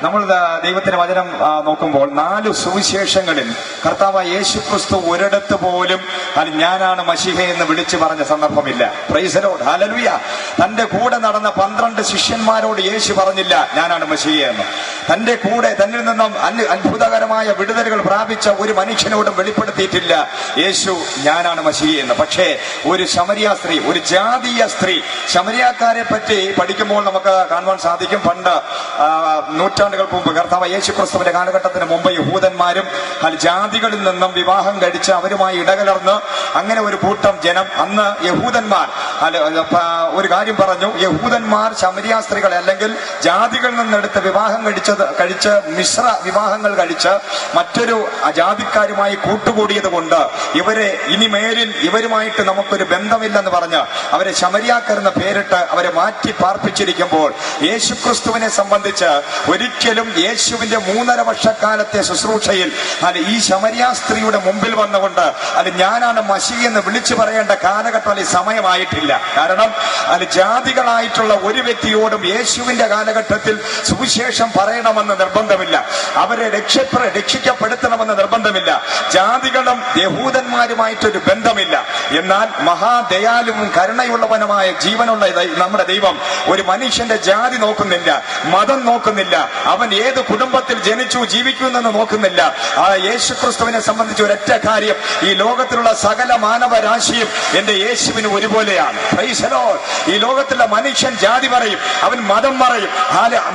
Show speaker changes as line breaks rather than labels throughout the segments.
നമ്മൾ ദൈവത്തിന്റെ വചനം നോക്കുമ്പോൾ 4 സുവിശേഷങ്ങളിൽ കർത്താവായ യേശു ക്രിസ്തു ഒരിടത്ത് പോലും ഞാനാണ് മശീഹ എന്ന് വിളിച്ചു പറഞ്ഞ സന്ദർഭമില്ല. Praise the Lord, hallelujah. തന്റെ കൂടെ നടന്ന 12 ശിഷ്യന്മാരോട് യേശു പറഞ്ഞില്ല ഞാനാണ് മശീഹ എന്ന്. തന്റെ കൂടെ തന്നിൽ നിന്നും അത്ഭുതകരമായ വിടുതലുകൾ പ്രാപിച്ച ഒരു മനുഷ്യനോടും വെളിപ്പെടുത്തിയിട്ടില്ല യേശു ഞാനാണ് മശീഹ എന്ന്. പക്ഷേ ഒരു ശമരിയ സ്ത്രീ, ഒരു ജാതീയ സ്ത്രീ, ശമരിയാക്കാരെ പറ്റി പഠിക്കുമ്പോൾ നമുക്ക് കാണുവാൻ സാധിക്കും. പണ്ട് നൂറ്റാണ്ടുകൾക്ക് മുമ്പ് കർത്താവ് യേശു ക്രിസ്തുവിന്റെ കാലഘട്ടത്തിന് മുമ്പ് യഹൂദന്മാരും ജാതികളിൽ നിന്നും വിവാഹം കഴിച്ച് അവരുമായി ഇടകലർന്ന് അങ്ങനെ ഒരു കൂട്ടം ജനം, അന്ന് യഹൂദന്മാർ ഒരു കാര്യം പറഞ്ഞു, യഹൂദന്മാർ ശമരിയ സ്ത്രീകളെ അല്ലെങ്കിൽ ജാതികളിൽ നിന്നെടുത്ത് വിവാഹം കഴിച്ച് മിശ്ര വിവാഹങ്ങൾ കഴിച്ച് മറ്റൊരു ജാതിക്കാരുമായി കൂട്ടുകൂടിയത് കൊണ്ട് ഇവരെ ഇനി മേലിൽ ഇവരുമായിട്ട് നമുക്കൊരു ബന്ധമില്ലെന്ന് പറഞ്ഞ് അവരെ ശമരിയാക്കരെന്ന പേരിട്ട് അവരെ മാറ്റി പാർപ്പിച്ചിരിക്കുമ്പോൾ യേശുക്രിസ്തുവിനെ സംബന്ധിച്ച് ഒരിക്കലും യേശുവിന്റെ 3.5 വർഷക്കാലത്തെ ശുശ്രൂഷയിൽ ഈ ശമരിയ സ്ത്രീയുടെ മുമ്പിൽ വന്നുകൊണ്ട് ഞാനാണ് മശീഹ എന്ന് വിളിച്ചു പറയേണ്ട കാലഘട്ടം സമയമായിട്ടില്ല. കാരണം ജാതികളായിട്ടുള്ള ഒരു വ്യക്തിയോടും യേശുവിന്റെ കാലഘട്ടത്തിൽ സുവിശേഷം പറയണമെന്ന് നിർബന്ധമില്ല. അവരെ രക്ഷിക്കപ്പെടുത്തണമെന്ന് നിർബന്ധമില്ല. ജാതികളും യഹൂദന്മാരുമായിട്ടൊരു ബന്ധമില്ല. എന്നാൽ മഹാദയാലുവും കരുണയുള്ളവനുമായ ജീവനുള്ള നമ്മുടെ ദൈവം ഒരു മനുഷ്യന്റെ ജാതി നോക്കുന്നില്ല, മതം നോക്കുന്നില്ല, അവൻ ഏത് കുടുംബത്തിൽ ജനിച്ചു ജീവിക്കുന്നെന്ന് നോക്കുന്നില്ല. ആ യേശുക്രിസ്തുവിനെ സംബന്ധിച്ച് ഒരൊറ്റ കാര്യം, ഈ ലോകത്തിലുള്ള സകല മാനവരാശിയും എന്റെ യേശുവിന് ഒരുപോലെയാണ്. Price the Lord. ഈ ലോകത്തിലുള്ള മനുഷ്യൻ ജാതി പറയും, അവൻ മതം പറയും.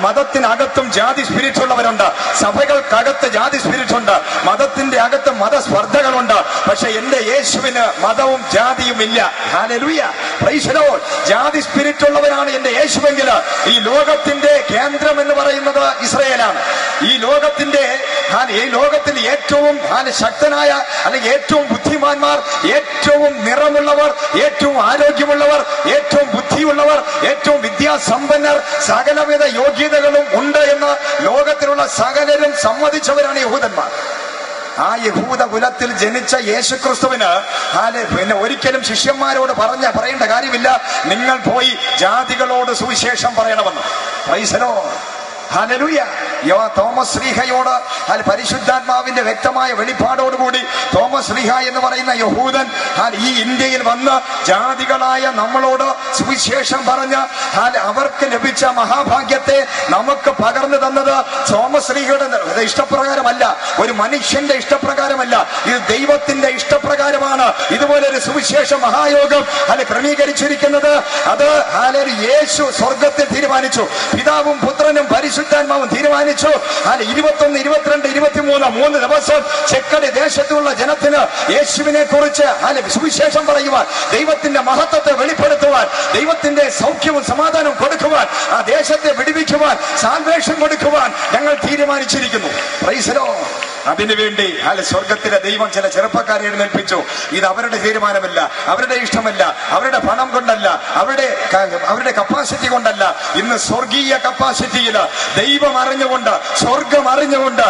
മതത്തിനകത്തും ജാതി സ്പിരിറ്റ് ഉള്ളവരുണ്ട്, സഭകൾക്കകത്ത് ജാതി സ്പിരിറ്റ് ഉണ്ട്, മതത്തിന്റെ അകത്ത് മതസ്പർദ്ധകളുണ്ട്. പക്ഷെ എന്റെ യേശുവിന് മതവും ജാതിയും ഇല്ല. Hallelujah, price the Lord. ജാതി സ്പിരിറ്റ് ഉള്ളവരാണ് എന്റെ യേശുവെങ്കിൽ ഈ ലോകത്തിന്റെ കേന്ദ്രം എന്ന് പറയുന്നത് ഇസ്രായേലാണ്. ഈ ലോകത്തിൽ ഏറ്റവും ശക്തനായ അല്ലെങ്കിൽ ഏറ്റവും ബുദ്ധിമാന്മാർ, ഏറ്റവും നിറമുള്ളവർ, ഏറ്റവും ആരോഗ്യമുള്ളവർ, ഏറ്റവും ബുദ്ധിയുള്ളവർ, ഏറ്റവും വിദ്യാസമ്പന്നർ, സകലവിധ യോഗ്യതകളും ഉണ്ട് എന്ന് ലോകത്തിലുള്ള സകലരും സമ്മതിച്ചവരാണ് യഹൂദന്മാർ. ആ യഹൂദ കുലത്തിൽ ജനിച്ച യേശുക്രിസ്തുവിന് പിന്നെ ഒരിക്കലും ശിഷ്യന്മാരോട് പറയേണ്ട കാര്യമില്ല, നിങ്ങൾ പോയി ജാതികളോട് സുവിശേഷം പറയണമെന്ന്. Praise the Lord, hallelujah. Thomas ശ്ലീഹയോട് പരിശുദ്ധാത്മാവിന്റെ വ്യക്തമായ വെളിപ്പാടോടുകൂടി തോമസ് ശ്ലീഹ എന്ന് പറയുന്ന യഹൂദൻ ഈ ഇന്ത്യയിൽ വന്ന് ജാതികളായ നമ്മളോട് സുവിശേഷം പറഞ്ഞ് അവർക്ക് ലഭിച്ച മഹാഭാഗ്യത്തെ നമുക്ക് പകർന്നു തന്നത് തോമസ് ശ്ലീഹയുടെ ഇഷ്ടപ്രകാരമല്ല, ഒരു മനുഷ്യന്റെ ഇഷ്ടപ്രകാരമല്ല, ഇത് ദൈവത്തിന്റെ ഇഷ്ടപ്രകാരമാണ്. ഇതുപോലൊരു സുവിശേഷ മഹായോഗം ക്രമീകരിച്ചിരിക്കുന്നത് അത് യേശു സ്വർഗത്തിൽ തീരുമാനിച്ചു, പിതാവും പുത്രനും പരിശുദ്ധാത്മാവും തീരുമാനിച്ചു. 21, 22, 23 3 ദിവസം ചെക്കടി ദേശത്തുള്ള ജനത്തിന് യേശുവിനെ കുറിച്ച് സുവിശേഷം പറയുവാൻ, ദൈവത്തിന്റെ മഹത്വത്തെ വെളിപ്പെടുത്തുവാൻ, ദൈവത്തിന്റെ സൗഖ്യവും സമാധാനവും കൊടുക്കുവാൻ, ആ ദേശത്തെ വിടുവിക്കുവാൻ, സാൽവേഷൻ കൊടുക്കുവാൻ ഞങ്ങൾ തീരുമാനിച്ചിരിക്കുന്നു. Praise the Lord. അതിനുവേണ്ടി സ്വർഗത്തിലെ ദൈവം ചില ചെറുപ്പക്കാരെ എഴുന്നേൽപ്പിച്ചു. ഇത് അവരുടെ തീരുമാനമല്ല, അവരുടെ ഇഷ്ടമല്ല, അവരുടെ പണം കൊണ്ടല്ല, അവരുടെ കപ്പാസിറ്റി കൊണ്ടല്ല. ഇന്ന് സ്വർഗീയ കപ്പാസിറ്റിയിൽ ദൈവം അറിഞ്ഞുകൊണ്ട്, സ്വർഗം അറിഞ്ഞുകൊണ്ട്,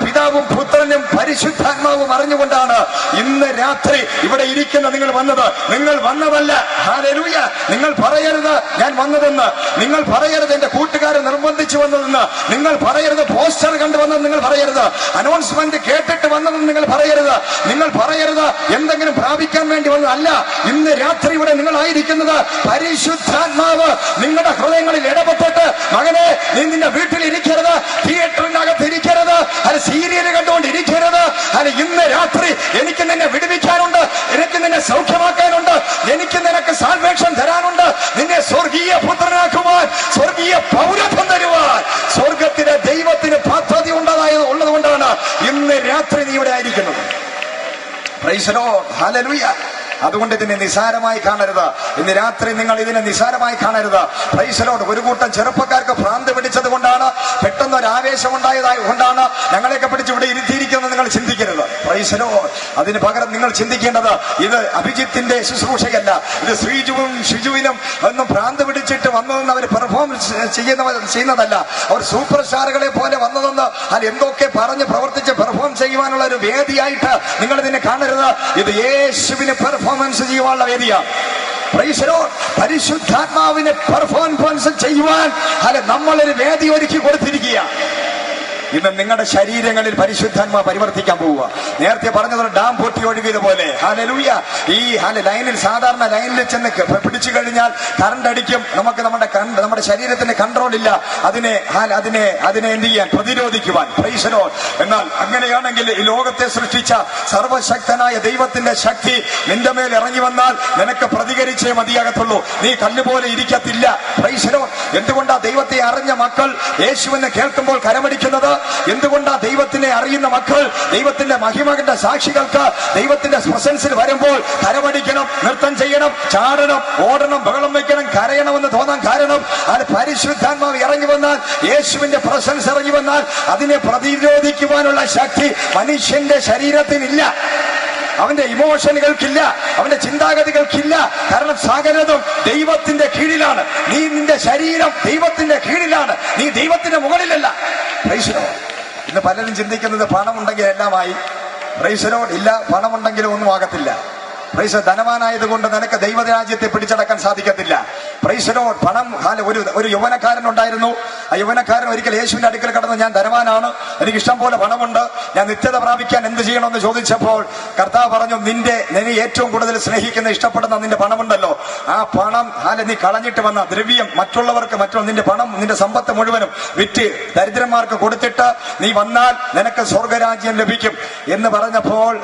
പിതാവും പുത്രനും പരിശുദ്ധാത്മാവും അറിഞ്ഞുകൊണ്ടാണ് ഇന്ന് രാത്രി ഇവിടെ ഇരിക്കുന്ന നിങ്ങൾ വന്നത്. നിങ്ങൾ വന്നതല്ല, ഹല്ലേലൂയ. നിങ്ങൾ പറയരുത് ഞാൻ വന്നതെന്ന്, നിങ്ങൾ പറയരുത് എന്റെ കൂട്ടുകാരെ നിർബന്ധിച്ചു വന്നതെന്ന്, നിങ്ങൾ പറയരുത് പോസ്റ്റർ കണ്ടുവന്നത്, നിങ്ങൾ പറയരുത് അനൗൺസ്മെന്റ് കേട്ടിട്ട് വന്നതെന്ന് നിങ്ങൾ പറയരുത്, നിങ്ങൾ പറയരുത് എന്തെങ്കിലും പ്രാപിക്കാൻ വേണ്ടി വന്നതല്ല. ഇന്ന് രാത്രി ഇവിടെ നിങ്ങളായിരിക്കുന്നത് പരിശുദ്ധാത്മാവ് നിങ്ങളുടെ ഹൃദയങ്ങളിൽ ഇടപെട്ടിട്ട്, മകനെ നീ നിന്റെ വീട്ടിൽ ഇരിക്കരുത്, തിയേറ്ററിനകത്ത് ഇരിക്കരുത്, സീരിയൽ കണ്ടുകൊണ്ടിരിക്കരുത്. ഇന്ന് രാത്രി എനിക്ക് നിന്നെ വിടുവിക്കാനുണ്ട്, എനിക്ക് നിന്നെ സൗഖ്യമാക്കാനുണ്ട്, എനിക്ക് നിനക്ക് സാൽവേഷൻ തരാനുണ്ട്, നിന്നെ സ്വർഗീയ പുത്രനാക്കുവാൻ, സ്വർഗീയ പൗരത്വം തരുവാൻ സ്വർഗത്തിലെ ദൈവത്തിന് പദ്ധതി ഉള്ളത് കൊണ്ടാണ് ഇന്ന് രാത്രി നീ ഇവിടെ ആയിരിക്കുന്നത്. Price the Lord, hallelujah. അതുകൊണ്ട് ഇതിനെ നിസാരമായി കാണരുത്. ഇന്ന് രാത്രി നിങ്ങൾ ഇതിനെ നിസാരമായി കാണരുത്. Price the Lord. ഒരു കൂട്ടം ചെറുപ്പക്കാർക്ക് ഭ്രാന്ത് പിടിച്ചത് കൊണ്ടാണ്, പെട്ടെന്ന് ഒരു ആവേശം ഉണ്ടായതായി കൊണ്ടാണ് ഞങ്ങളെയൊക്കെ പിടിച്ച് ഇവിടെ ഇരുത്തിയിരിക്കുന്നത് നിങ്ങൾ ചിന്തിക്കരുത്. Price the Lord. അതിന് പകരം നിങ്ങൾ ചിന്തിക്കേണ്ടത്, ഇത് അഭിജിത്തിന്റെ ശുശ്രൂഷയല്ല, ഇത് ശ്രീജുവും ഷിജുവിനും ഒന്നും ഭ്രാന്ത് പിടിച്ചിട്ട് വന്നതെന്ന് അവർ പെർഫോം ചെയ്യുന്നതല്ല. അവർ സൂപ്പർ സ്റ്റാറുകളെ പോലെ വന്നതെന്ന് എന്തൊക്കെ പറഞ്ഞ് പ്രവർത്തിച്ച് പെർഫോം ചെയ്യുവാനുള്ള ഒരു വേദിയായിട്ട് നിങ്ങൾ ഇതിനെ കാണരുത്. ഇത് യേശുവിന് പെർഫോമൻസ് ചെയ്യുവാനുള്ള വേദിയാണ്. പരിശുദ്ധാത്മാവിനെ പെർഫോമൻസ് ചെയ്യുവാൻ നമ്മളൊരു വേദി ഒരുക്കി കൊടുത്തിരിക്കുക. ഇന്ന് നിങ്ങളുടെ ശരീരങ്ങളിൽ പരിശുദ്ധാത്മാ പരിവർത്തിക്കാൻ പോവുക. നേരത്തെ പറഞ്ഞത് ഡാം പൊട്ടി ഒഴുകിയതുപോലെ ഹല്ലേലൂയ. ഈ ലൈനിൽ സാധാരണ ലൈനിൽ ചെന്ന് പിടിച്ചു കഴിഞ്ഞാൽ കറണ്ട് അടിക്കും. നമുക്ക് നമ്മുടെ ശരീരത്തിന് കൺട്രോൾ ഇല്ല അതിനെ എന്ത് ചെയ്യാൻ, പ്രതിരോധിക്കുവാൻ. Price the Lord. എന്നാൽ അങ്ങനെയാണെങ്കിൽ ഈ ലോകത്തെ സൃഷ്ടിച്ച സർവശക്തനായ ദൈവത്തിന്റെ ശക്തി നിന്റെ മേൽ ഇറങ്ങി വന്നാൽ നിനക്ക് പ്രതികരിച്ചേ മതിയാകത്തുള്ളൂ. നീ കല്ലുപോലെ ഇരിക്കത്തില്ല. Praise the Lord. എന്തുകൊണ്ടാ ദൈവത്തെ അറിഞ്ഞ മക്കൾ യേശുവിനെ കേൾക്കുമ്പോൾ കരമടിക്കുന്നത്? എന്തുകൊണ്ടാ ദൈവത്തിനെ അറിയുന്ന മക്കൾ ദൈവത്തിന്റെ മഹിമകളുടെ സാക്ഷികൾക്ക് ദൈവത്തിന്റെ പ്രസൻസിൽ വരുമ്പോൾ കരമടിക്കണം, നൃത്തം ചെയ്യണം, ചാടണം, ഓടണം, ബഹളം വയ്ക്കണം, കരയണമെന്ന് തോന്നാൻ കാരണം അത് പരിശുദ്ധാത്മാവ് ഇറങ്ങി വന്നാൽ, യേശുവിന്റെ പ്രസൻസ് ഇറങ്ങി വന്നാൽ അതിനെ പ്രതിരോധിക്കുവാനുള്ള ശക്തി മനുഷ്യന്റെ ശരീരത്തിനില്ല, അവന്റെ ഇമോഷനുകൾക്കില്ല, അവന്റെ ചിന്താഗതികൾക്കില്ല. കാരണം സകലതും ദൈവത്തിന്റെ കീഴിലാണ്. നിന്റെ ശരീരം ദൈവത്തിന്റെ കീഴിലാണ്, നീ ദൈവത്തിന്റെ മുകളിലല്ല. Price the Lord. ഇന്ന് പലരും ചിന്തിക്കുന്നത് പണമുണ്ടെങ്കിൽ എല്ലാമായി. Praise the Lord. ഇല്ല, പണമുണ്ടെങ്കിലും ഒന്നും ആകത്തില്ല. പ്രൈസ്. ധനവാനായത് കൊണ്ട് നിനക്ക് ദൈവരാജ്യത്തെ പിടിച്ചടക്കാൻ സാധിക്കത്തില്ല. Price the Lord. പണം. ഒരു യൗവനക്കാരൻ ഉണ്ടായിരുന്നു. ആ യൗവനക്കാരൻ ഒരിക്കൽ യേശുവിന്റെ അടുക്കൽ കടന്ന്, ഞാൻ ധനവാനാണ്, എനിക്ക് ഇഷ്ടം പോലെ പണമുണ്ട്, ഞാൻ നിത്യത പ്രാപിക്കാൻ എന്ത് ചെയ്യണമെന്ന് ചോദിച്ചപ്പോൾ കർത്താവ് പറഞ്ഞു, നിന്നെ ഏറ്റവും കൂടുതൽ സ്നേഹിക്കുന്ന ഇഷ്ടപ്പെടുന്ന നിന്റെ പണമുണ്ടല്ലോ, ആ പണം നീ കളഞ്ഞിട്ട് വന്ന ദ്രവ്യം മറ്റുള്ളവർക്ക്, നിന്റെ പണം, നിന്റെ സമ്പത്ത് മുഴുവനും വിറ്റ് ദരിദ്രന്മാർക്ക് കൊടുത്തിട്ട് നീ വന്നാൽ നിനക്ക് സ്വർഗരാജ്യം ലഭിക്കും എന്ന് പറഞ്ഞപ്പോൾ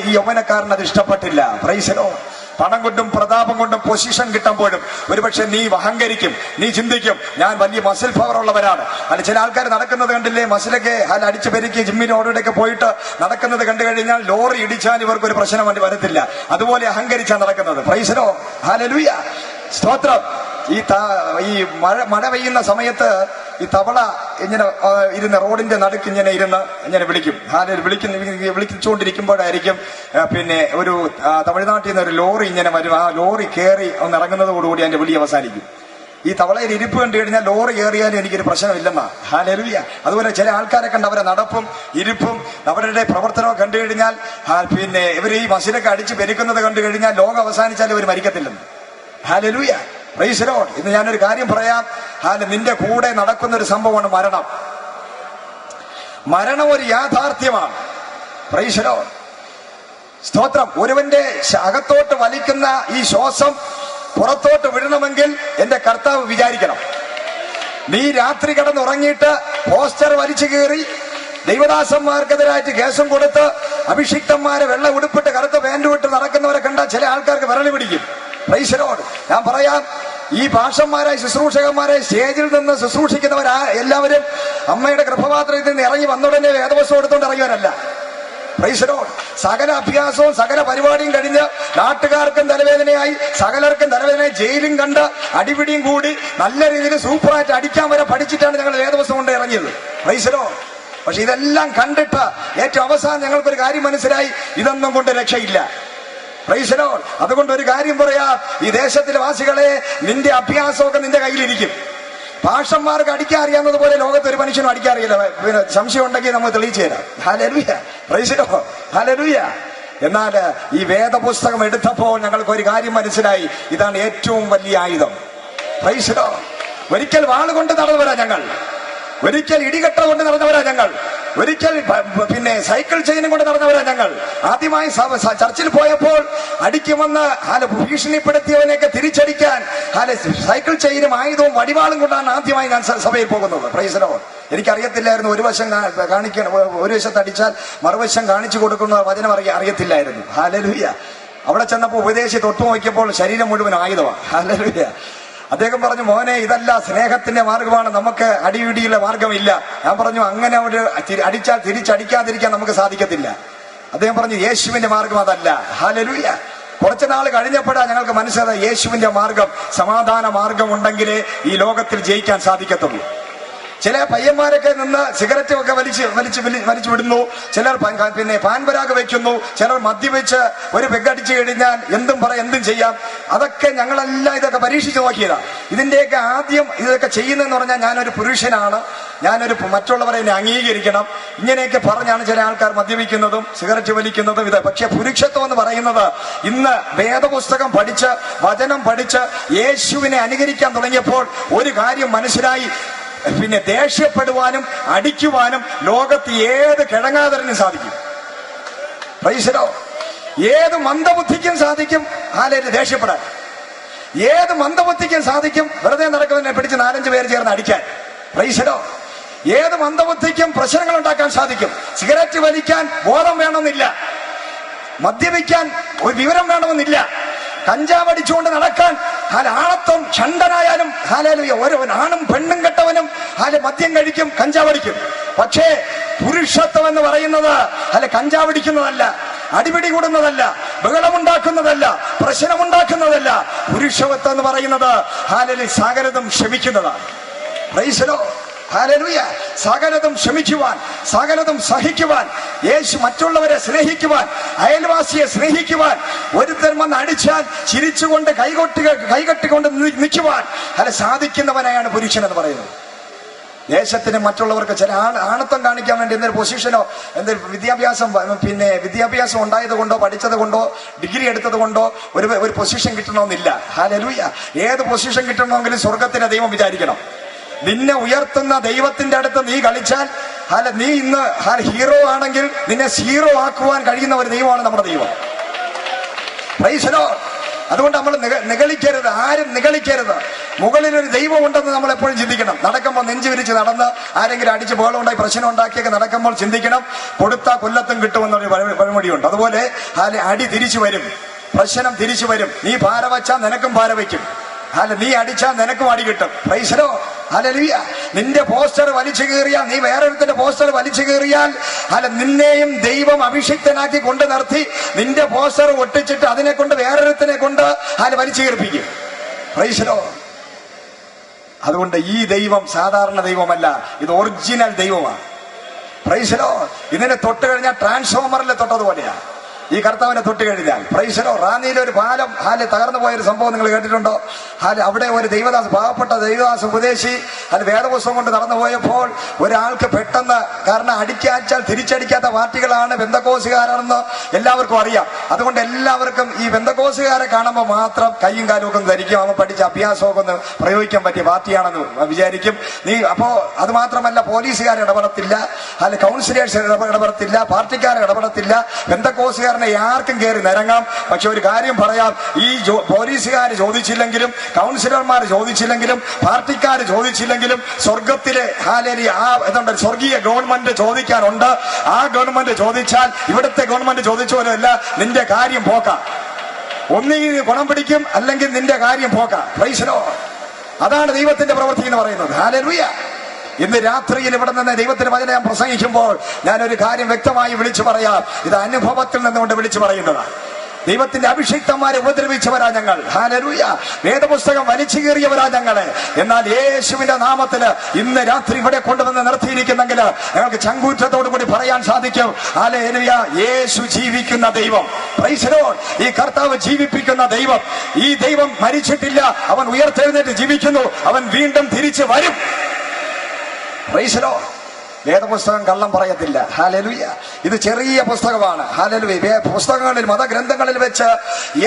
ഈ യൗവനക്കാരൻ അത് ഇഷ്ടപ്പെട്ടില്ല. Price the Lord. പണം കൊണ്ടും പ്രതാപം കൊണ്ടും പൊസിഷൻ കിട്ടുമ്പോഴും ഒരുപക്ഷെ നീ അഹങ്കരിക്കും, നീ ചിന്തിക്കും ഞാൻ വലിയ മസിൽ പവർ ഉള്ളവരാണ്. ചില ആൾക്കാർ നടക്കുന്നത് കണ്ടില്ലേ, മസിലൊക്കെ അടിച്ചു പെരുക്കി ജിമ്മിന് ഓടോടൊക്കെ പോയിട്ട് നടക്കുന്നത് കണ്ടു കഴിഞ്ഞാൽ ലോറി ഇടിച്ചാൽ ഇവർക്ക് ഒരു പ്രശ്നം വരത്തില്ല. അതുപോലെ അഹങ്കരിച്ചാണ് നടക്കുന്നത്. Price the Lord. ഹല്ലേലൂയ. സ്തോത്രം. ഈ മഴ പെയ്യുന്ന സമയത്ത് ഈ തവള ഇങ്ങനെ ഇരുന്ന് റോഡിന്റെ നടുക്ക് ഇങ്ങനെ വിളിക്കും. വിളിച്ചുകൊണ്ടിരിക്കുമ്പോഴായിരിക്കും പിന്നെ ഒരു തമിഴ്നാട്ടിൽ നിന്ന് ഒരു ലോറി ഇങ്ങനെ വരും. ആ ലോറി കയറി ഒന്ന് ഇറങ്ങുന്നതോടുകൂടി അതിന്റെ വിളി അവസാനിക്കും. ഈ തവളയിൽ ഇരിപ്പ് കണ്ടു കഴിഞ്ഞാൽ ലോറി കയറിയാലും എനിക്കൊരു പ്രശ്നമില്ലെന്നാ. ഹല്ലേലൂയ. അതുപോലെ ചില ആൾക്കാരെ കണ്ട് അവരെ നടപ്പും ഇരിപ്പും അവരുടെ പ്രവർത്തനവും കണ്ടു കഴിഞ്ഞാൽ പിന്നെ ഇവർ ഈ മസിലൊക്കെ അടിച്ച് പെരുക്കുന്നത് കണ്ടു കഴിഞ്ഞാൽ ലോകം അവസാനിച്ചാലും ഇവർ മരിക്കത്തില്ലെന്ന്. ഹല്ലേലൂയ. Price the Lord. ഇന്ന് ഞാനൊരു കാര്യം പറയാം. നിന്റെ കൂടെ നടക്കുന്ന ഒരു സംഭവമാണ് മരണം. മരണം ഒരു യാഥാർത്ഥ്യമാണ്. Price the Lord. സ്തോത്രം. ഒരുവന്റെ അകത്തോട്ട് വലിക്കുന്ന ഈ ശ്വാസം പുറത്തോട്ട് വിടണമെങ്കിൽ എന്റെ കർത്താവ് വിചാരിക്കണം. നീ രാത്രി കിടന്നുറങ്ങിയിട്ട് പോസ്റ്റർ വലിച്ചു കയറി ദൈവദാസന്മാർക്കെതിരായിട്ട് കേസും കൊടുത്ത് അഭിഷിക്തന്മാരെ വെള്ള ഉടുപ്പിട്ട് കറുത്ത പാന്റ് വിട്ട് നടക്കുന്നവരെ കണ്ടാൽ ചില ആൾക്കാർക്ക് വിരളി പിടിക്കും. Price the Lord. ഞാൻ പറയാം, ഈ ഭാഷന്മാരായ ശുശ്രൂഷകന്മാരെ സ്റ്റേജിൽ നിന്ന് ശുശ്രൂഷിക്കുന്നവരാ എല്ലാവരും അമ്മയുടെ ഗർഭപാത്രത്തിൽ നിന്ന് ഇറങ്ങി വന്നുടനെ വേദവസ്തു എടുത്തുകൊണ്ട് ഇറങ്ങിയവരല്ല. Price the Lord. സകല അഭ്യാസവും സകല പരിപാടിയും കഴിഞ്ഞ് നാട്ടുകാർക്കും തലവേദനയായി, സകലർക്കും തലവേദനയായി, ജയിലും കണ്ട് അടിപിടിയും കൂടി നല്ല രീതിയിൽ സൂപ്പറായിട്ട് അടിക്കാൻ വരെ പഠിച്ചിട്ടാണ് ഞങ്ങൾ വേദവസ്തു കൊണ്ട് ഇറങ്ങിയത്. Price the Lord. പക്ഷെ ഇതെല്ലാം കണ്ടിട്ട് ഏറ്റവും അവസാനം ഞങ്ങൾക്കൊരു കാര്യം മനസ്സിലായി, ഇതൊന്നും കൊണ്ട് രക്ഷയില്ല. Price the Lord. അതുകൊണ്ട് ഒരു കാര്യം പറയാം, ഈ ദേശത്തിലെ വാസികളെ, നിന്റെ അഭ്യാസമൊക്കെ നിന്റെ കയ്യിലിരിക്കും. ഭാഷന്മാർക്ക് അടിക്കാൻ അറിയാവുന്നത് പോലെ ലോകത്ത് ഒരു മനുഷ്യനും അടിക്കാറിയില്ല. പിന്നെ സംശയം ഉണ്ടെങ്കിൽ നമ്മൾ തെളിയിച്ചു തരാം. Hallelujah. Price the Lord. Hallelujah. എന്നാൽ ഈ വേദപുസ്തകം എടുത്തപ്പോൾ ഞങ്ങൾക്ക് ഒരു കാര്യം മനസ്സിലായി, ഇതാണ് ഏറ്റവും വലിയ ആയുധം. Price the Lord. ഒരിക്കൽ വാളുകൊണ്ട് നടന്നവരാ ഞങ്ങൾ, ഒരിക്കൽ ഇടികട്ട കൊണ്ട് നടന്നവരാ ഞങ്ങൾ, ഒരിക്കൽ പിന്നെ സൈക്കിൾ ചെയിനും കൊണ്ട് നടന്നവരാ ഞങ്ങൾ. ആദ്യമായി ചർച്ചിൽ പോയപ്പോൾ അടിക്കുമെന്ന് ഭീഷണിപ്പെടുത്തിയവനെയൊക്കെ തിരിച്ചടിക്കാൻ സൈക്കിൾ ചെയിനും ആയുധവും വടിവാളും കൊണ്ടാണ് ആദ്യമായി ഞാൻ സഭയിൽ പോകുന്നത്. Price the Lord. എനിക്കറിയത്തില്ലായിരുന്നു ഒരു വശത്ത് അടിച്ചാൽ മറുവശം കാണിച്ചു കൊടുക്കുന്ന വചനം അറിയത്തില്ലായിരുന്നു. ഹല്ലേലൂയ. അവിടെ ചെന്നപ്പോൾ ഉപദേശി തൊട്ടു നോക്കിയപ്പോൾ ശരീരം മുഴുവൻ ആയുധമാണ്. ഹല്ലേലൂയ. അദ്ദേഹം പറഞ്ഞു, മോനെ, ഇതല്ല സ്നേഹത്തിന്റെ മാർഗമാണ്, നമുക്ക് അടിപിടിയുള്ള മാർഗമില്ല. ഞാൻ പറഞ്ഞു, അങ്ങനെ ഒരു അടിച്ചാൽ തിരിച്ചടിക്കാതിരിക്കാൻ നമുക്ക് സാധിക്കത്തില്ല. അദ്ദേഹം പറഞ്ഞു, യേശുവിന്റെ മാർഗം അതല്ല. ഹല്ലേലൂയ. കുറച്ചു നാൾ കഴിഞ്ഞപ്പോഴാണ് ഞങ്ങൾക്ക് മനസ്സിലായത്, യേശുവിന്റെ മാർഗം, സമാധാന മാർഗം ഉണ്ടെങ്കിലേ ഈ ലോകത്തിൽ ജയിക്കാൻ സാധിക്കത്തുള്ളൂ. ചില പയ്യന്മാരൊക്കെ നിന്ന് സിഗരറ്റ് ഒക്കെ വലിച്ചു വിടുന്നു, ചിലർ പിന്നെ പാൻപരാഗ് വെക്കുന്നു, ചിലർ മദ്യവെച്ച് ഒരു പെഗടിച്ചു കഴിഞ്ഞാൽ എന്തും ചെയ്യാം. അതൊക്കെ ഞങ്ങളെല്ലാം ഇതൊക്കെ പരീക്ഷിച്ചു നോക്കിയതാ. ഇതിന്റെയൊക്കെ ആദ്യം ഇതൊക്കെ ചെയ്യുന്നതെന്ന് പറഞ്ഞാൽ, ഞാനൊരു പുരുഷനാണ്, മറ്റുള്ളവരെ എന്നെ അംഗീകരിക്കണം, ഇങ്ങനെയൊക്കെ പറഞ്ഞാണ് ചില ആൾക്കാർ മദ്യപിക്കുന്നതും സിഗരറ്റ് വലിക്കുന്നതും. ഇത് പക്ഷെ പുരുഷത്വം എന്ന് പറയുന്നത് ഇന്ന് വേദപുസ്തകം പഠിച്ച് വചനം പഠിച്ച് യേശുവിനെ അനുകരിക്കാൻ തുടങ്ങിയപ്പോൾ ഒരു കാര്യം മനസ്സിലായി, പിന്നെ ദേഷ്യപ്പെടുവാനും അടിക്കുവാനും ലോകത്ത് ഏത് കിഴങ്ങാതരനും സാധിക്കും. Price the Lord. ഏത് മന്ദബുദ്ധിക്കും സാധിക്കും ദേഷ്യപ്പെടാൻ. ഏത് മന്ദബുദ്ധിക്കും സാധിക്കും വെറുതെ നടക്കുന്നതിനെ പിടിച്ച് 4-5 പേര് ചേർന്ന് അടിക്കാൻ. Price the Lord. ഏത് മന്ദബുദ്ധിക്കും പ്രശ്നങ്ങൾ ഉണ്ടാക്കാൻ സാധിക്കും. സിഗരറ്റ് വലിക്കാൻ ബോധം വേണമെന്നില്ല, മദ്യപിക്കാൻ ഒരു വിവരം വേണമെന്നില്ല, കഞ്ചാവ് അടിച്ചുകൊണ്ട് നടക്കാൻ ആണത്വം ഷണ്ടനായാലും ഓരോ ആണും പെണ്ണും കെട്ടവനും മദ്യം കഴിക്കും, കഞ്ചാവ് അടിക്കും. പക്ഷേ പുരുഷത്വം എന്ന് പറയുന്നത് കഞ്ചാവ് അടിക്കുന്നതല്ല, അടിപിടി കൂടുന്നതല്ല, ബഹളമുണ്ടാക്കുന്നതല്ല, പ്രശ്നമുണ്ടാക്കുന്നതല്ല. പുരുഷത്വം എന്ന് പറയുന്നത് സകലതും ക്ഷമിക്കുന്നതാണ്. Praise the Lord. ഹല്ലേലൂയ. സകലതും ക്ഷമിക്കുവാൻ, സകലതും സഹിക്കുവാൻ, യേശു മറ്റുള്ളവരെ സ്നേഹിക്കുവാൻ, അയൽവാസിയെ സ്നേഹിക്കുവാൻ, ഒരുത്തൻ വന്ന് അടിച്ചാൽ ചിരിച്ചുകൊണ്ട് കൈകൊട്ടിക്കൊണ്ട് നിൽക്കുവാൻ സാധിക്കുന്നവനായാണ് പുരുഷൻ എന്ന് പറയുന്നത്. ദേശത്തിന് മറ്റുള്ളവർക്ക് ചില ആണത്വം കാണിക്കാൻ വേണ്ടി എന്തൊരു പൊസിഷനോ എന്തൊരു വിദ്യാഭ്യാസം ഉണ്ടായത് കൊണ്ടോ പഠിച്ചത് കൊണ്ടോ ഡിഗ്രി എടുത്തത് കൊണ്ടോ ഒരു പൊസിഷൻ കിട്ടണമെന്നില്ല. ഹല്ലേലൂയ. ഏത് പൊസിഷൻ കിട്ടണമെങ്കിലും സ്വർഗത്തിന്റെ ദൈവം വിചാരിക്കണം. നിന്നെ ഉയർത്തുന്ന ദൈവത്തിന്റെ അടുത്ത് നീ കളിച്ചാൽ നീ ഇന്ന് ഹീറോ ആണെങ്കിൽ നിന്നെ സീറോ ആക്കുവാൻ കഴിയുന്ന ഒരു ദൈവമാണ് നമ്മുടെ ദൈവം. Price the Lord. അതുകൊണ്ട് നമ്മൾ നിഗളിക്കരുത്, ആരും നിഗളിക്കരുത്. മുകളിലൊരു ദൈവം ഉണ്ടെന്ന് നമ്മൾ എപ്പോഴും ചിന്തിക്കണം. നടക്കുമ്പോൾ നെഞ്ചു വിരിച്ച് നടന്ന് ആരെങ്കിലും അടിച്ച് ബഹളം ഉണ്ടായി പ്രശ്നം ഉണ്ടാക്കിയൊക്കെ നടക്കുമ്പോൾ ചിന്തിക്കണം, കൊടുത്താൽ കൊല്ലത്തും കിട്ടുമെന്നൊരു പഴമൊഴിയുണ്ട്. അതുപോലെ അടി തിരിച്ചു വരും, പ്രശ്നം തിരിച്ചു വരും. നീ പാര വച്ചാൽ നിനക്കും പാര വയ്ക്കും, നീ അടിച്ചാൽ നിനക്കും അടി കിട്ടും. Price the Lord. ഹല്ലേലൂയ. നിന്റെ പോസ്റ്റർ വലിച്ചു കീറിയാൽ, നീ വേറൊരുത്തിന്റെ പോസ്റ്റർ വലിച്ചു കീറിയാൽ നിന്നെയും ദൈവം അഭിഷിക്തനാക്കി കൊണ്ട് നിർത്തി നിന്റെ പോസ്റ്റർ ഒട്ടിച്ചിട്ട് അതിനെ കൊണ്ട് വേറൊരുത്തിനെ കൊണ്ട് വലിച്ചു കീർപ്പിക്കും. Price the Lord. അതുകൊണ്ട് ഈ ദൈവം സാധാരണ ദൈവമല്ല, ഇത് ഒറിജിനൽ ദൈവമാണ്. Price the Lord. ഇതിനെ തൊട്ട് കഴിഞ്ഞാൽ ട്രാൻസ്ഫോമറിൽ തൊട്ടതുപോലെയാണ് ഈ കർത്താവിനെ തൊട്ട് കഴിഞ്ഞാൽ. Price the Lord. റാന്നിയിലെ ഒരു പാലം തകർന്നു പോയൊരു സംഭവം നിങ്ങൾ കേട്ടിട്ടുണ്ടോ? അവിടെ ഒരു ദൈവദാസ്, പാവപ്പെട്ട ദൈവദാസ് ഉപദേശി വേദപുസ്തകം കൊണ്ട് നടന്നു പോയപ്പോൾ ഒരാൾക്ക് പെട്ടെന്ന്, കാരണം അടിക്കാച്ചാൽ തിരിച്ചടിക്കാത്ത പാർട്ടികളാണ് പെന്തക്കോസുകാരാണെന്ന് എല്ലാവർക്കും അറിയാം. അതുകൊണ്ട് എല്ലാവർക്കും ഈ പെന്തക്കോസുകാരെ കാണുമ്പോൾ മാത്രം കയ്യും കാലും ഒക്കെ ധരിക്കും, അവൻ പഠിച്ച അഭ്യാസമൊക്കെ ഒന്ന് പ്രയോഗിക്കാൻ പറ്റിയ പാർട്ടിയാണെന്ന് വിചാരിക്കും. അപ്പോ അത് മാത്രമല്ല, പോലീസുകാർ ഇടപെടത്തില്ല, കൗൺസിലേഴ്സ് ഇടപെടത്തില്ല, പാർട്ടിക്കാർ ഇടപെടത്തില്ല, പെന്തക്കോസുകാർ ആർക്കും കയറി നിരങ്ങാം. പക്ഷെ ഒരു കാര്യം പറയാം, ഈ പോലീസുകാർ ചോദിച്ചില്ലെങ്കിലും, കൗൺസിലർമാർ ചോദിച്ചില്ലെങ്കിലും, പാർട്ടിക്കാർ ചോദിച്ചില്ലെങ്കിലും സ്വർഗത്തിലെ സ്വർഗീയ ഗവൺമെന്റ് ചോദിക്കാനുണ്ട്. ആ ഗവൺമെന്റ് ചോദിച്ചാൽ ഇവിടുത്തെ ഗവൺമെന്റ് ചോദിച്ച പോലെയല്ല, നിന്റെ കാര്യം പോക്കാം. ഒന്നുകിൽ ഗുണം പിടിക്കും, അല്ലെങ്കിൽ നിന്റെ കാര്യം പോക്കാം. Price the Lord. അതാണ് ദൈവത്തിന്റെ പ്രവൃത്തി എന്ന് പറയുന്നത്. ഹല്ലേലൂയ. ഇന്ന് രാത്രിയിൽ ഇവിടെ നിന്ന് ദൈവത്തിന് വചനം ഞാൻ പ്രസംഗിക്കുമ്പോൾ ഞാനൊരു കാര്യം വ്യക്തമായി വിളിച്ചു പറയാം. ഇത് അനുഭവത്തിൽ നിന്നുകൊണ്ട് വിളിച്ചു പറയുന്നതാണ്. ദൈവത്തിന്റെ അഭിഷിക്തന്മാരെ ഉപദ്രവിച്ചവരാ ഞങ്ങൾ. ഹല്ലേലൂയ. വേദപുസ്തകം വലിച്ചു കീറിയവരാ ഞങ്ങളെ. എന്നാൽ യേശുവിന്റെ നാമത്തില് ഇന്ന് രാത്രി ഇവിടെ കൊണ്ടുവന്ന് നിർത്തിയിരിക്കുന്നെങ്കിൽ ഞങ്ങൾക്ക് ചങ്കൂറ്റത്തോടു കൂടി പറയാൻ സാധിക്കും, ഹല്ലേലൂയ, യേശു ജീവിക്കുന്ന ദൈവം. Price the Lord. ഈ കർത്താവ് ജീവിപ്പിക്കുന്ന ദൈവം. ഈ ദൈവം മരിച്ചിട്ടില്ല, അവൻ ഉയർത്തെഴുന്നേറ്റ് ജീവിക്കുന്നു, അവൻ വീണ്ടും തിരിച്ചു വരും. Price the Lord. വേദപുസ്തകം കള്ളം പറയത്തില്ല. ഹല്ലേലൂയ. ഇത് ചെറിയ പുസ്തകമാണ്. ഹല്ലേലൂയ. പുസ്തകങ്ങളിൽ, മതഗ്രന്ഥങ്ങളിൽ വെച്ച്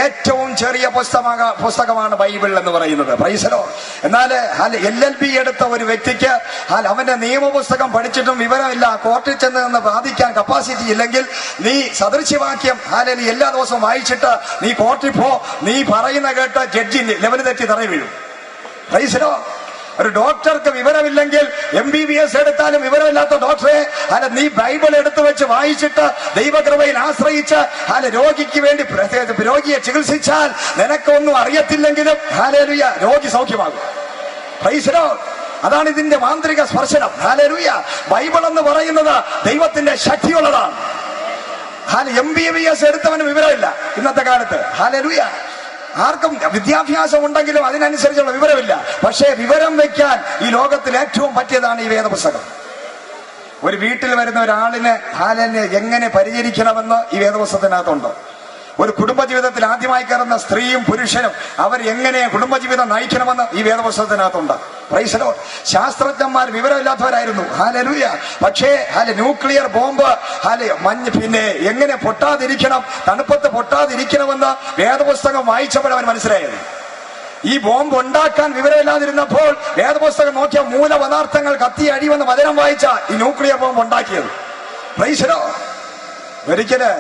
ഏറ്റവും ചെറിയ പുസ്തകമാണ് ബൈബിൾ എന്ന് പറയുന്നത്. Price the Lord. എന്നാൽ LLB എടുത്ത ഒരു വ്യക്തിക്ക് അവന്റെ നിയമപുസ്തകം പഠിച്ചിട്ടും വിവരമില്ല, കോർട്ടിൽ ചെന്ന് നിന്ന് വാദിക്കാൻ കപ്പാസിറ്റി ഇല്ലെങ്കിൽ, നീ സദൃശ്യവാക്യം എല്ലാ ദിവസവും വായിച്ചിട്ട് നീ കോർട്ടിൽ പോ, നീ പറയുന്ന കേട്ട് ജഡ്ജി ലെവൽ തെറ്റി തറയി വീഴും. Price the Lord. ഒരു ഡോക്ടർക്ക് വിവരമില്ലെങ്കിൽ, MBBS എടുത്താലും വിവരമില്ലാത്ത ഡോക്ടറെ നീ ബൈബിൾ എടുത്തു വെച്ച് വായിച്ചിട്ട് ദൈവകൃപയിൽ ആശ്രയിച്ച് രോഗിക്ക് വേണ്ടി രോഗിയെ ചികിത്സിച്ചാൽ നിനക്കൊന്നും അറിയത്തില്ലെങ്കിലും ഹല്ലേലൂയ, രോഗി സൗഖ്യമാകും. Price the Lord. അതാണ് ഇതിന്റെ മാന്ത്രിക സ്പർശനം. ഹല്ലേലൂയ. ബൈബിൾ എന്ന് പറയുന്നത് ദൈവത്തിന്റെ ശക്തിയുള്ളതാണ്. MBBS എടുത്തവന് വിവരമില്ല ഇന്നത്തെ കാലത്ത്. ഹല്ലേലൂയ. ആർക്കും വിദ്യാഭ്യാസം ഉണ്ടെങ്കിലും അതിനനുസരിച്ചുള്ള വിവരമില്ല. പക്ഷേ വിവരം വെക്കാൻ ഈ ലോകത്തിൽ ഏറ്റവും പറ്റിയതാണ് ഈ വേദപുസ്തകം. ഒരു വീട്ടിൽ വരുന്ന ഒരാളിനെ എങ്ങനെ പരിചരിക്കണമെന്ന് ഈ വേദപുസ്തകത്തിനകത്തുണ്ട്. ഒരു കുടുംബജീവിതത്തിൽ ആദ്യമായി കയറുന്ന സ്ത്രീയും പുരുഷനും അവർ എങ്ങനെ കുടുംബജീവിതം നയിക്കണമെന്ന് ഈ വേദപുസ്തകത്തിനകത്തുണ്ട്. Price the Lord. ശാസ്ത്രജ്ഞന്മാർ വിവരമില്ലാത്തവരായിരുന്നു. ഹല്ലേലൂയ. പക്ഷേ ന്യൂക്ലിയർ ബോംബ് പിന്നെ എങ്ങനെ പൊട്ടാതിരിക്കണം, തണുപ്പത്ത് പൊട്ടാതിരിക്കണമെന്ന് വേദപുസ്തകം വായിച്ചപ്പോൾ അവൻ മനസ്സിലായത്. ഈ ബോംബ് ഉണ്ടാക്കാൻ വിവരമില്ലാതിരുന്നപ്പോൾ വേദപുസ്തകം നോക്കിയ മൂലപദാർത്ഥങ്ങൾ കത്തി അഴിവെന്ന് വചനം വായിച്ച ഈ ന്യൂക്ലിയർ ബോംബ് ഉണ്ടാക്കിയത്. Price the Lord. ഒരിക്കല്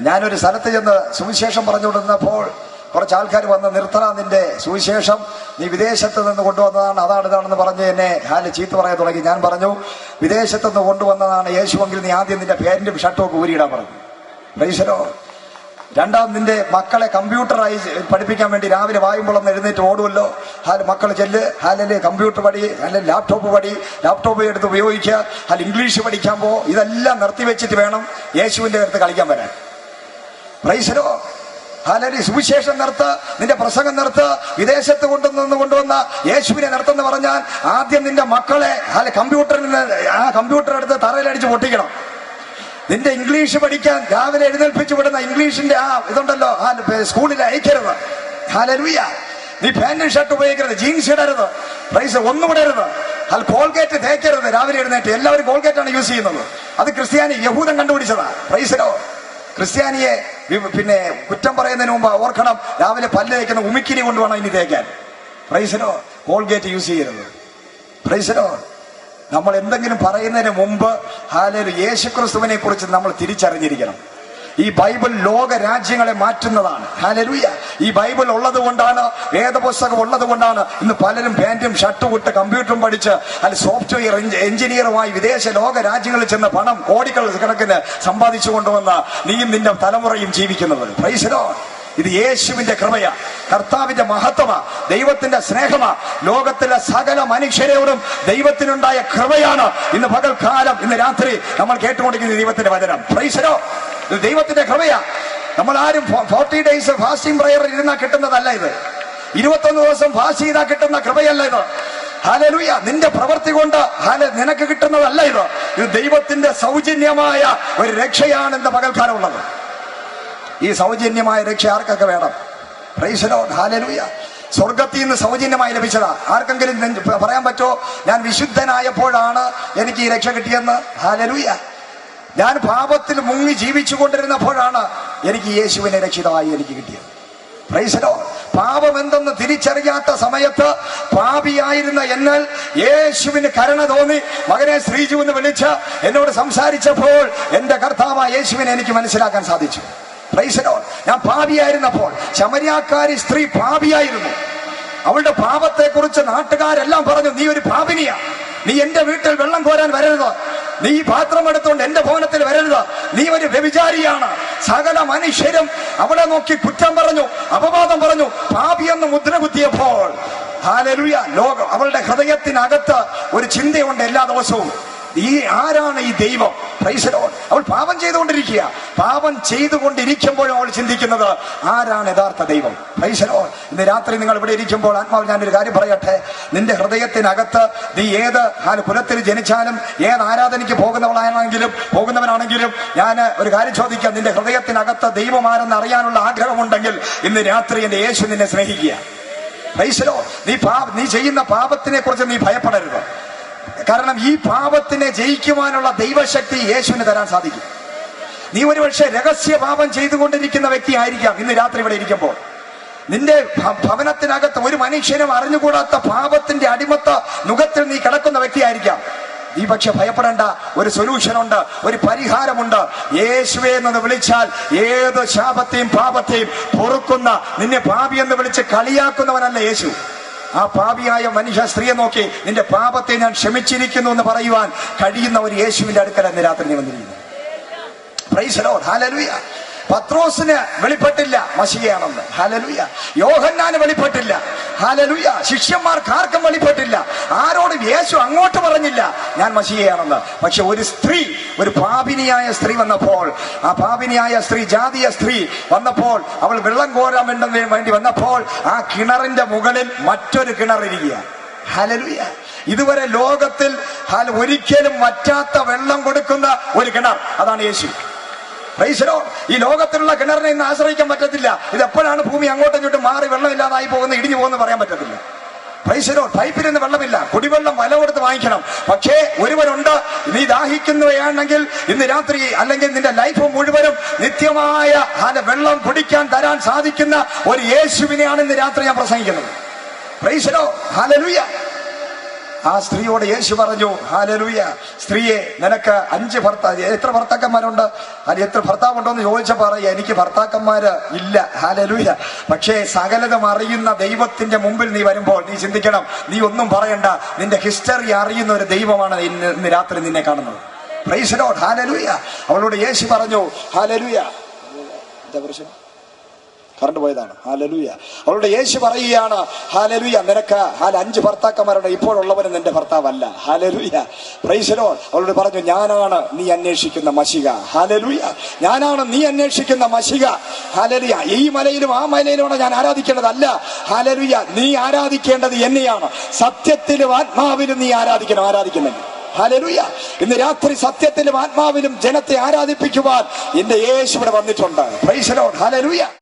ഞാനൊരു സ്ഥലത്ത് ചെന്ന് സുവിശേഷം പറഞ്ഞുകൊണ്ടിരുന്നപ്പോൾ കുറച്ച് ആൾക്കാർ വന്ന്, നിർത്തണം നിന്റെ സുവിശേഷം, നീ വിദേശത്ത് നിന്ന് കൊണ്ടുവന്നതാണ്, അതാണ് ഇതാണെന്ന് പറഞ്ഞ് എന്നെ ചീത്ത പറയാൻ തുടങ്ങി. ഞാൻ പറഞ്ഞു, വിദേശത്ത് നിന്ന് കൊണ്ടുവന്നതാണ് യേശുവെങ്കിൽ നീ ആദ്യം നിന്റെ പാന്റും ഷർട്ടും ഒക്കെ ഊരിയിടാൻ പറഞ്ഞു. Price the Lord. രണ്ടാം, നിന്റെ മക്കളെ കമ്പ്യൂട്ടറായി പഠിപ്പിക്കാൻ വേണ്ടി രാവിലെ വായുമ്പോളൊന്ന് എഴുന്നേറ്റ് ഓടുമല്ലോ, മക്കൾ ചെല്ല്, അല്ലെങ്കിൽ കമ്പ്യൂട്ടർ പടി, അല്ലെങ്കിൽ ലാപ്ടോപ്പ് പടി, ലാപ്ടോപ്പ് എടുത്ത് ഉപയോഗിക്കുക, ഇംഗ്ലീഷ് പഠിക്കാൻ പോ. ഇതെല്ലാം നിർത്തിവെച്ചിട്ട് വേണം യേശുവിന്റെ അടുത്ത് കളിക്കാൻ വരാൻ. Price the Lord. ഹാലലൂയ. സുവിശേഷം നിർത്ത്, നിന്റെ പ്രസംഗം നിർത്ത്, വിദേശത്ത് കൊണ്ടുവന്ന യേശുവിനെ നിർത്തുന്ന പറഞ്ഞാൽ ആദ്യം നിന്റെ മക്കളെ കമ്പ്യൂട്ടർ എടുത്ത് തറയിലടിച്ച് പൊട്ടിക്കണം. നിന്റെ ഇംഗ്ലീഷ് പഠിക്കാൻ രാവിലെ എഴുന്നേൽപ്പിച്ചു വിടുന്ന ഇംഗ്ലീഷിന്റെ ഇതുണ്ടല്ലോ, സ്കൂളിൽ അയക്കരുത്. ഹല്ലേലൂയ. നീ പാന്റും ഷർട്ട് ഉപയോഗിക്കരുത്, ജീൻസ് ഇടരുത്, പ്രൈസ് ഒന്നും ഇടരുത്, കോൾഗേറ്റ് തേക്കരുത്. രാവിലെ എഴുന്നേറ്റ് എല്ലാവരും കോൾഗേറ്റാണ് യൂസ് ചെയ്യുന്നത്. അത് യഹൂദൻ കണ്ടുപിടിച്ചതാ. പ്രൈസോ. ക്രിസ്ത്യാനിയെ പിന്നെ കുറ്റം പറയുന്നതിന് മുമ്പ് ഓർക്കണം, രാവിലെ പല്ല് തേക്കുന്ന ഉമിക്കിനി കൊണ്ടുവേണം ഇനി തേക്കാൻ. പ്രൈസിനോ. കോൾഗേറ്റ് യൂസ് ചെയ്യരുത്. പ്രൈസിനോ. നമ്മൾ എന്തെങ്കിലും പറയുന്നതിന് മുമ്പ് യേശുക്രിസ്തുവിനെ കുറിച്ച് നമ്മൾ തിരിച്ചറിഞ്ഞിരിക്കണം. ഈ ബൈബിൾ ലോക രാജ്യങ്ങളെ മാറ്റുന്നതാണ്. ഹല്ലേലൂയ. ഈ ബൈബിൾ ഉള്ളത് കൊണ്ടാണ്, വേദപുസ്തകം ഉള്ളത് കൊണ്ടാണ് ഇന്ന് പലരും പാന്റും ഷർട്ടും ഇട്ട് കമ്പ്യൂട്ടറും പഠിച്ച് സോഫ്റ്റ്വെയർ എഞ്ചിനീയറുമായി വിദേശ ലോക രാജ്യങ്ങളിൽ ചെന്ന് പണം കോടികൾ കണക്കിന് സമ്പാദിച്ചു കൊണ്ടുവന്ന നീയും നിന്റെ തലമുറയും ജീവിക്കുന്നത്. Price the Lord. ഇത് യേശുവിന്റെ കൃപയാ, കർത്താവിന്റെ മഹത്വമാ, ദൈവത്തിന്റെ സ്നേഹമാ. ലോകത്തിലെ സകല മനുഷ്യരോടും ദൈവത്തിനുണ്ടായ കൃപയാണ് ഇന്ന് പകൽക്കാലം, ഇന്ന് രാത്രി നമ്മൾ കേട്ടുകൊണ്ടിരിക്കുന്ന ദൈവത്തിന്റെ വചനം. Price the Lord. ഇത് ദൈവത്തിന്റെ കൃപയാ. നമ്മൾ ആരും 40 days ഫാസ്റ്റിംഗ് പ്രയർ ഇരുന്നാൽ കിട്ടുന്നതല്ല ഇത്. 21 ദിവസം ഫാസ്റ്റ് ചെയ്താൽ കിട്ടുന്ന കൃപയല്ല ഇത്. ഹല്ലേലൂയ. നിന്റെ പ്രവൃത്തി കൊണ്ട് നിനക്ക് കിട്ടുന്നതല്ല ഇത്. ഇത് ദൈവത്തിന്റെ സൗജന്യമായ ഒരു രക്ഷയാണ് ഇന്ന് പകൽക്കാലം ഉള്ളത്. ഈ സൗജന്യമായ രക്ഷ ആർക്കൊക്കെ വേണം? Price the Lord. ഹല്ലേലൂയ. സ്വർഗത്തിൽ നിന്ന് സൗജന്യമായി ലഭിച്ചതാ. ആർക്കെങ്കിലും പറയാൻ പറ്റോ, ഞാൻ വിശുദ്ധനായപ്പോഴാണ് എനിക്ക് ഈ രക്ഷ കിട്ടിയെന്ന്? ഹല്ലേലൂയ. ഞാൻ പാപത്തിൽ മുങ്ങി ജീവിച്ചു കൊണ്ടിരുന്നപ്പോഴാണ് എനിക്ക് യേശുവിനെ രക്ഷിതമായി എനിക്ക് കിട്ടിയത്. Price the Lord. പാപം എന്തെന്ന് തിരിച്ചറിയാത്ത സമയത്ത് പാപിയായിരുന്ന എന്നാൽ യേശുവിന് കരുണ തോന്നി മകനെ ശ്രീജു എന്ന് വിളിച്ച് എന്നോട് സംസാരിച്ചപ്പോൾ എന്റെ കർത്താവായ യേശുവിനെ എനിക്ക് മനസ്സിലാക്കാൻ സാധിച്ചു. Price the Lord. ഞാൻ പാപിയായിരുന്നപ്പോൾ, ശമരിയാക്കാരി സ്ത്രീ പാപിയായിരുന്നു. അവളുടെ പാപത്തെ കുറിച്ച് നാട്ടുകാരെല്ലാം പറഞ്ഞു, നീ ഒരു പാപിനിയാ, നീ എന്റെ വീട്ടിൽ വെള്ളം കോരാൻ വരരുത്, നീ പാത്രം എടുത്തുകൊണ്ട് എന്റെ ഭവനത്തിൽ വരരുത്, നീ ഒരു വ്യഭിചാരിയാണ്. സകല മനുഷ്യരും അവളെ നോക്കി കുറ്റം പറഞ്ഞു, അപവാദം പറഞ്ഞു. പാപിയെന്ന് മുദ്ര കുത്തിയപ്പോൾ ഹല്ലേലൂയ, ലോകം അവളുടെ ഹൃദയത്തിനകത്ത് ഒരു ചിന്തയുണ്ട് എല്ലാ ദിവസവും, ഈ ആരാണ് ഈ ദൈവം? Price the Lord. അവൾ പാപം ചെയ്തുകൊണ്ടിരിക്കുക. പാപം ചെയ്തുകൊണ്ടിരിക്കുമ്പോഴും അവൾ ചിന്തിക്കുന്നത്, ആരാണ് യഥാർത്ഥ ദൈവം? Price the Lord. ഇന്ന് രാത്രി നിങ്ങൾ ഇവിടെ ഇരിക്കുമ്പോൾ ആത്മാവ് ഞാനൊരു കാര്യം പറയട്ടെ. നിന്റെ ഹൃദയത്തിനകത്ത് നീ ഏത് കുലത്തിൽ ജനിച്ചാലും ഏത് ആരാധനയ്ക്ക് പോകുന്നവനാണെങ്കിലും ഞാൻ ഒരു കാര്യം ചോദിക്കാം. നിന്റെ ഹൃദയത്തിനകത്ത് ദൈവമാരെന്ന് അറിയാനുള്ള ആഗ്രഹമുണ്ടെങ്കിൽ ഇന്ന് രാത്രി എന്റെ യേശു നിന്നെ സ്നേഹിക്കുക. Price the Lord. നീ ചെയ്യുന്ന പാപത്തിനെ കുറിച്ച് നീ ഭയപ്പെടരുത്. കാരണം ഈ പാപത്തിനെ ജയിക്കുവാനുള്ള ദൈവശക്തി യേശുവിന് തരാൻ സാധിക്കും. നീ ഒരുപക്ഷെ രഹസ്യ പാപം ചെയ്തുകൊണ്ടിരിക്കുന്ന വ്യക്തി ആയിരിക്കാം ഇന്ന് രാത്രി ഇവിടെ ഇരിക്കുമ്പോൾ. നിന്റെ ഭവനത്തിനകത്ത് ഒരു മനുഷ്യനും അറിഞ്ഞുകൂടാത്ത പാപത്തിന്റെ അടിമത്ത മുഖത്തിൽ നീ കിടക്കുന്ന വ്യക്തി ആയിരിക്കാം. നീ പക്ഷെ ഭയപ്പെടേണ്ട, ഒരു സൊല്യൂഷനുണ്ട്, ഒരു പരിഹാരമുണ്ട്. യേശുവേ എന്ന് വിളിച്ചാൽ ഏത് ശാപത്തെയും പാപത്തെയും പൊറുക്കുന്ന, നിന്നെ പാപി എന്ന് വിളിച്ച് കളിയാക്കുന്നവനല്ല യേശു. ആ പാപിയായ മനുഷ്യ സ്ത്രീയെ നോക്കി നിന്റെ പാപത്തെ ഞാൻ ക്ഷമിച്ചിരിക്കുന്നു എന്ന് പറയുവാൻ കഴിയുന്ന ഒരു യേശുവിന്റെ അടുക്കൽ ഇന്ന് രാത്രി നീ വന്നിരിക്കുന്നു. Price the Lord. ഹല്ലേലൂയ. പത്രോസിന് വെളിപ്പെട്ടില്ല മശിഹയാണെന്ന്. ഹല്ലേലൂയ. യോഹന്നാന് വെളിപ്പെട്ടില്ല. ഹല്ലേലൂയ. ശിഷ്യന്മാർക്ക് ആർക്കും വെളിപ്പെട്ടില്ല. ആരോടും യേശു അങ്ങോട്ട് പറഞ്ഞില്ല ഞാൻ മശിഹയാണെന്ന്. പക്ഷെ ഒരു സ്ത്രീ, ഒരു പാപിനിയായ സ്ത്രീ വന്നപ്പോൾ, ആ പാപിനിയായ സ്ത്രീ, ജാതീയ സ്ത്രീ വന്നപ്പോൾ, അവൾ വെള്ളം കോരാൻ വേണ്ടി വന്നപ്പോൾ ആ കിണറിന്റെ മുകളിൽ മറ്റൊരു കിണറിരിക്കുക. ഹല്ലേലൂയ. ഇതുവരെ ലോകത്തിൽ ഒരിക്കലും വറ്റാത്ത വെള്ളം കൊടുക്കുന്ന ഒരു കിണർ, അതാണ് യേശു. Price the Lord. ഈ ലോകത്തിലുള്ള കിണറിനെ ഇന്ന് ആശ്രയിക്കാൻ പറ്റത്തില്ല. ഇത് എപ്പോഴാണ് ഭൂമി അങ്ങോട്ടും ഇങ്ങോട്ടും മാറി വെള്ളമില്ലാതായി പോകുന്ന, ഇടിഞ്ഞു പോകുന്ന പറയാൻ പറ്റത്തില്ല. Price the Lord. പൈപ്പിൽ നിന്ന് വെള്ളമില്ല, കുടിവെള്ളം വില കൊടുത്ത് വാങ്ങിക്കണം. പക്ഷേ ഒരുവനുണ്ട്, നീ ദാഹിക്കുന്നവയാണെങ്കിൽ ഇന്ന് രാത്രി അല്ലെങ്കിൽ നിന്റെ ലൈഫ് മുഴുവനും നിത്യമായ വെള്ളം കുടിക്കാൻ തരാൻ സാധിക്കുന്ന ഒരു യേശുവിനെയാണ് ഇന്ന് രാത്രി ഞാൻ പ്രസംഗിക്കുന്നത്. Price the Lord. ഹല്ലേലൂയ. ആ സ്ത്രീയോട് യേശു പറഞ്ഞു, ഹല്ലേലൂയ, സ്ത്രീയെ, നിനക്ക് 5 ഭർത്താവ്, എത്ര ഭർത്താക്കന്മാരുണ്ട്? അത് എത്ര ഭർത്താവുണ്ടോ എന്ന് ചോദിച്ചാൽ പറയുക, എനിക്ക് ഭർത്താക്കന്മാര് ഇല്ല. ഹല്ലേലൂയ. പക്ഷേ സകലതും അറിയുന്ന ദൈവത്തിന്റെ മുമ്പിൽ നീ വരുമ്പോൾ നീ ചിന്തിക്കണം, നീ ഒന്നും പറയണ്ട, നിന്റെ ഹിസ്റ്ററി അറിയുന്ന ഒരു ദൈവമാണ് ഇന്ന് രാത്രി നിന്നെ കാണുന്നത്. Price the Lord. ഹല്ലേലൂയ. അവളോട് യേശു പറഞ്ഞു, ഹല്ലേലൂയ. എന്താ പ്രശ്നം? കറണ്ട് പോയതാണ്. ഹല്ലേലൂയ. അവളുടെ യേശു പറയുകയാണ്, ഹല്ലേലൂയ, നിനക്ക് 5 ഭർത്താക്കന്മാരുണ്ട്, ഇപ്പോഴുള്ളവന് നിന്റെ ഭർത്താവല്ല. ഹല്ലേലൂയ. Price the Lord. അവളോട് പറഞ്ഞു, ഞാനാണ് നീ അന്വേഷിക്കുന്ന മശിഹ. ഹല്ലേലൂയ. ഞാനാണ് നീ അന്വേഷിക്കുന്ന മശിഹ. ഹല്ലേലൂയ. ഈ മലയിലും ആ മലയിലുമാണ് ഞാൻ ആരാധിക്കേണ്ടതല്ല. ഹല്ലേലൂയ. നീ ആരാധിക്കേണ്ടത് എന്നെയാണ്. സത്യത്തിലും ആത്മാവിലും നീ ആരാധിക്കുന്നുണ്ട്. ഹല്ലേലൂയ. ഇന്ന് രാത്രി സത്യത്തിലും ആത്മാവിലും ജനത്തെ ആരാധിപ്പിക്കുവാൻ എന്റെ യേശു ഇവിടെ വന്നിട്ടുണ്ട്. Price the Lord. ഹല്ലേലൂയ.